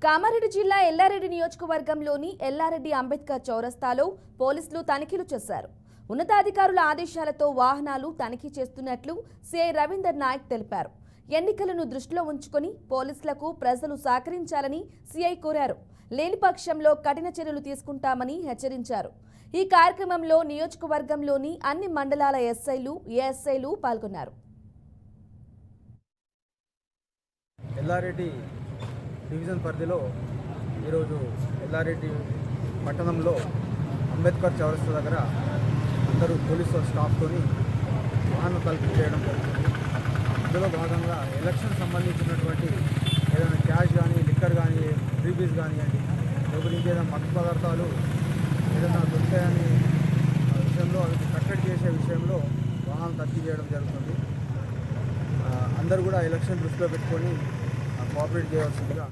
కామారెడ్డి జిల్లా ఎల్లారెడ్డి నియోజకవర్గంలోని ఎల్లారెడ్డి అంబేద్కర్ చౌరస్తాలో పోలీసులు తనిఖీలు చేశారు. ఉన్నతాధికారుల ఆదేశాలతో వాహనాలు తనిఖీ చేస్తున్నట్లు సిఐ రవీందర్ నాయక్ తెలిపారు. ఎన్నికలను దృష్టిలో ఉంచుకొని పోలీసులకు ప్రజలు సహకరించాలని సిఐ కోరారు. లేని పక్షంలో కఠిన చర్యలు తీసుకుంటామని హెచ్చరించారు. ఈ కార్యక్రమంలో నియోజకవర్గంలోని అన్ని మండలాల ఎస్ఐలు, ఏఎస్ఐలు పాల్గొన్నారు. ఎల్లారెడ్డి డివిజన్ పరిధిలో ఈరోజు ఎల్లారెడ్డి పట్టణంలో అంబేద్కర్ చౌరస్తా దగ్గర అందరూ పోలీసు స్టాఫ్తో వాహనం తనిఖీ చేయడం జరుగుతుంది. ఇందులో భాగంగా ఎలక్షన్ సంబంధించినటువంటి ఏదైనా క్యాష్ కానీ, లిక్కర్ కానీ, ఫ్రీబీస్ కానివ్వండి, లేకపోతే ఇంకేదైనా మత్తు పదార్థాలు ఏదైనా దొరికాయని విషయంలో అవి కట్టడి చేసే విషయంలో వాహనం తనిఖీ చేయడం జరుగుతుంది. అందరూ కూడా ఎలక్షన్ దృష్టిలో పెట్టుకొని కోఆపరేట్ చేయవలసిందిగా